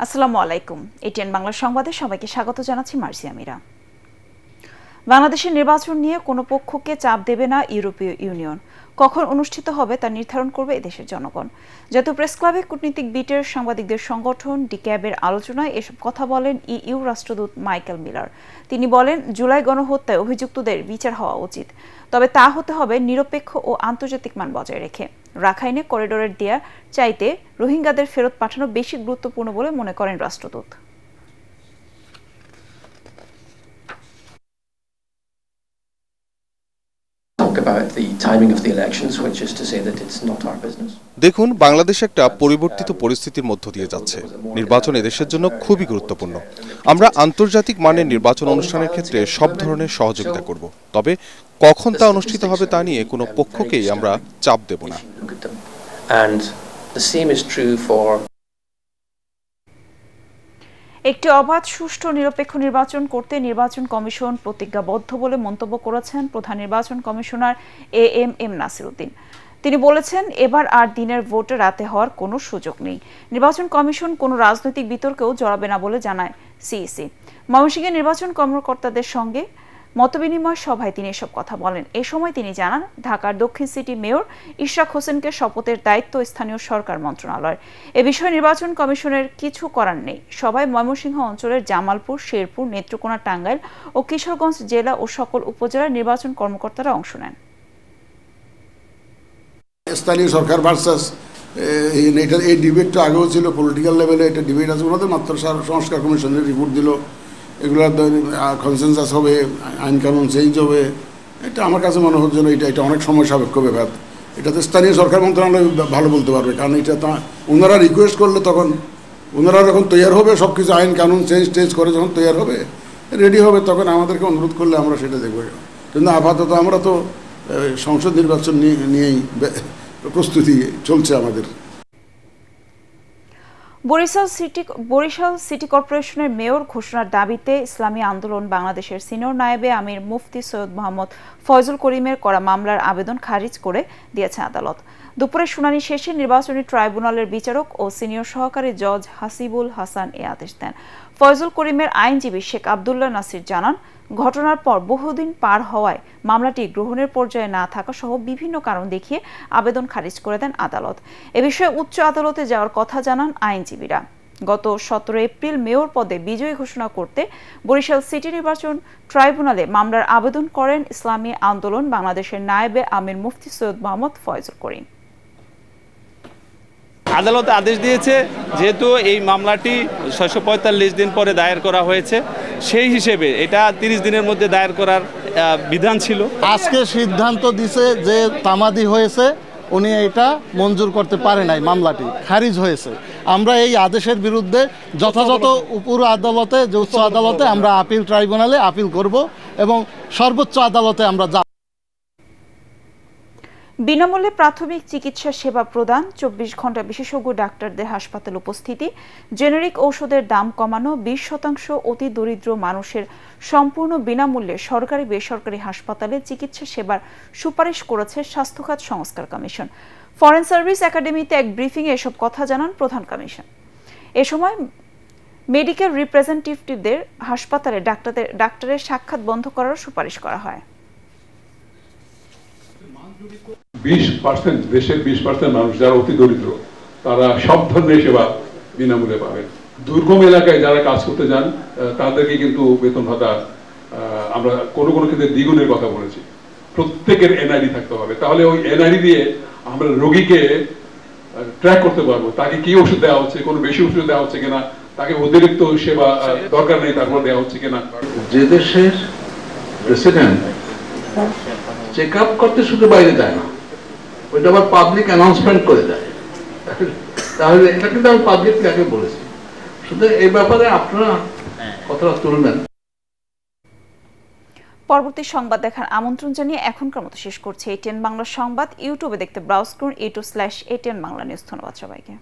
আসসালামু আলাইকুম। এটিএন বাংলা সংবাদে সবাইকে স্বাগত জানাচ্ছি মার্সি আমিরা। বাংলাদেশের নির্বাচন নিয়ে কোনো পক্ষকে চাপ দেবে না ইউরোপীয় ইউনিয়ন। কখন অনুষ্ঠিত হবে তা নির্ধারণ করবে এদেশের জনগণ। জাতীয় প্রেস ক্লাবে কূটনীতিক বিটের সাংবাদিকদের সংগঠন ডিক্যাবের আলোচনায় এসব কথা বলেন ইইউ রাষ্ট্রদূত মাইকেল মিলার। তিনি বলেন, জুলাই গণহত্যায় অভিযুক্তদের বিচার হওয়া উচিত, তবে তা হতে হবে নিরপেক্ষ ও আন্তর্জাতিক মান বজায় রেখে। রাখাইনে করিডোরের দেয়া চাইতে রোহিঙ্গাদের ফেরত পাঠানো বেশি গুরুত্বপূর্ণ বলে মনে করেন রাষ্ট্রদূত। দেখুন, বাংলাদেশ একটা পরিবর্তিত পরিস্থিতির মধ্য দিয়ে যাচ্ছে। নির্বাচন এদেশের জন্য খুবই গুরুত্বপূর্ণ। আমরা আন্তর্জাতিক মানের নির্বাচন অনুষ্ঠানের ক্ষেত্রে সব ধরনের সহযোগিতা করব, তবে কখন তা অনুষ্ঠিত হবে তা নিয়ে কোনো পক্ষকেই আমরা চাপ দেব না। একটি অবাধ, সুষ্ঠু, নিরপেক্ষ নির্বাচন করতে নির্বাচন কমিশন প্রতিজ্ঞাবদ্ধ বলে মন্তব্য করেছেন প্রধান নির্বাচন কমিশনার এএমএম নাসির উদ্দিন। তিনি বলেছেন, এবার আর দিনের ভোটে রাতে হওয়ার কোনো সুযোগ নেই। নির্বাচন কমিশন কোনো রাজনৈতিক বিতর্কেও জড়াবে না বলে জানায় সিইসি। ময়মনসিংহের নির্বাচন কর্মকর্তাদের সঙ্গে মতবিনিময় সভায় তিনি এসব কথা বলেন। এ সময় তিনি জানান, ঢাকার দক্ষিণ সিটি মেয়র ইশরাক হোসেনকে শপথের দায়িত্ব স্থানীয় সরকার মন্ত্রণালয়ের। এ বিষয়ে নির্বাচন কমিশনের কিছু করার নেই। সবাই ময়মনসিংহ অঞ্চলের জামালপুর, শেরপুর, নেত্রকোনা, টাঙ্গাইল ও কিশোরগঞ্জ জেলা ও সকল উপজেলার নির্বাচন কর্মকর্তারা অংশ নেন। স্থানীয় সরকার ভার্সাস এই ডিবেটটা আগেও ছিল, পলিটিক্যাল লেভেলে এটা ডিবেট আছে। ওনাদের মাত্র সংস্কার কমিশনের রিপোর্ট দিল, এগুলোর কনসেনসাস হবে, আইন কানুন চেঞ্জ হবে। এটা আমার কাছে মনে হচ্ছে না এটা অনেক সময় সাপেক্ষ ব্যাপার। এটাতে স্থানীয় সরকার মন্ত্রণালয় ভালো বলতে পারবে, কারণ এটা তো ওনারা রিকোয়েস্ট করলে তখন ওনারা যখন তৈরি হবে, সব কিছু আইন কানুন চেঞ্জ করে যখন তৈরি হবে, রেডি হবে, তখন আমাদেরকে অনুরোধ করলে আমরা সেটা দেখব। কিন্তু আপাতত আমরা তো সংসদ নির্বাচন নিয়েই প্রস্তুতি চলছে আমাদের। বরিশাল সিটি কর্পোরেশনের মেয়র ঘোষণার দাবিতে ইসলামী আন্দোলন বাংলাদেশের সিনিয়র নায়েবে আমির মুফতি সৈয়দ মোহাম্মদ ফয়জুল করিমের করা মামলার আবেদন খারিজ করে দিয়েছে আদালত। দুপুরে শুনানি শেষে নির্বাচনী ট্রাইব্যুনালের বিচারক ও সিনিয়র সহকারী জজ হাসিবুল হাসান এ আদেশ দেন। ফয়জুল করিমের আইনজীবী শেখ আবদুল্লাহ নাসির জানান, ঘটনার পর বহুদিন পার হওয়ায় মামলাটি গ্রহণের পর্যায়ে না থাকা সহ বিভিন্ন কারণ দেখিয়ে আবেদন খারিজ করে দেন আদালত। এ বিষয়ে উচ্চ আদালতে যাওয়ার কথা জানান আইনজীবীরা। গত 17 এপ্রিল মেয়র পদে বিজয়ী ঘোষণা করতে বরিশাল সিটি নির্বাচন ট্রাইব্যুনালে মামলার আবেদন করেন ইসলামী আন্দোলন বাংলাদেশের নায়েবে আমির মুফতি সৈয়দ মোহাম্মদ ফয়জুল করিম। আদালত আদেশ দিয়েছে, যেহেতু এই মামলাটি 645 দিন পরে দায়ের করা হয়েছে, সেই হিসেবে এটা 30 দিনের মধ্যে দায়ের করার বিধান ছিল। আজকে সিদ্ধান্ত দিছে যে তামাদি হয়েছে, উনি এটা মঞ্জুর করতে পারে নাই, মামলাটি খারিজ হয়েছে। আমরা এই আদেশের বিরুদ্ধে যথাযথ উপর আদালতে, যে উচ্চ আদালতে আমরা আপিল ট্রাইব্যুনালে আপিল করব এবং সর্বোচ্চ আদালতে আমরা যাব। বিনামূল্যে প্রাথমিক চিকিৎসা সেবা প্রদান, 24 ঘন্টা বিশেষজ্ঞ ডাক্তারদের হাসপাতাল উপস্থিতি, জেনেরিক ঔষধের দাম কমানো, 20% অতি দরিদ্র মানুষের সম্পূর্ণ বিনামূল্যে সরকারি বেসরকারি হাসপাতালে চিকিৎসা সেবার সুপারিশ করেছে স্বাস্থ্য খাত সংস্কার কমিশন। ফরেন সার্ভিস একাডেমিতে এক ব্রিফিংয়ে এসব কথা জানান প্রধান কমিশন। এ সময় মেডিকেল রিপ্রেজেন্টেটিভদের হাসপাতালে ডাক্তারের সাক্ষাৎ বন্ধ করার সুপারিশ করা হয়। 20% দেশের 20% মানুষ যারা অতি দরিদ্র, তারা সব ধরনের সেবা বিনামূল্যে পাবেন। দুর্গম এলাকায় যারা কাজ করতে যান তাদেরকে কিন্তু বেতন ভাতা আমরা কোনো ক্ষেত্রে দ্বিগুণের কথা বলেছি। প্রত্যেকের এনআইডি থাকতে হবে, তাহলে ওই এনআইডি দিয়ে আমরা রোগীকে ট্র্যাক করতে পারবো, তাকে কি ওষুধ দেওয়া হচ্ছে, কোনো বেশি ওষুধ দেওয়া হচ্ছে কিনা, তাকে অতিরিক্ত সেবা দরকার নেই তারপর দেওয়া হচ্ছে কিনা। যে দেশের প্রেসিডেন্ট চেক আপ করতে শুধু বাইরে যায় না, ওইটা আবার পাবলিক অ্যানাউন্সমেন্ট করে দেয়, তাহলে এটা কিন্তু আমি পাবলিককে আগে বলেছি। শুধু এই ব্যাপারে আপনারা কথাটা তুলবেন। পরবর্তী সংবাদ দেখার আমন্ত্রণ জানিয়ে এখনকার মতো শেষ করছে এটিএন বাংলা সংবাদ। ইউটিউবে দেখতে ব্রাউজ করুন a2/ATN বাংলা নিউজ। ধন্যবাদ সবাইকে।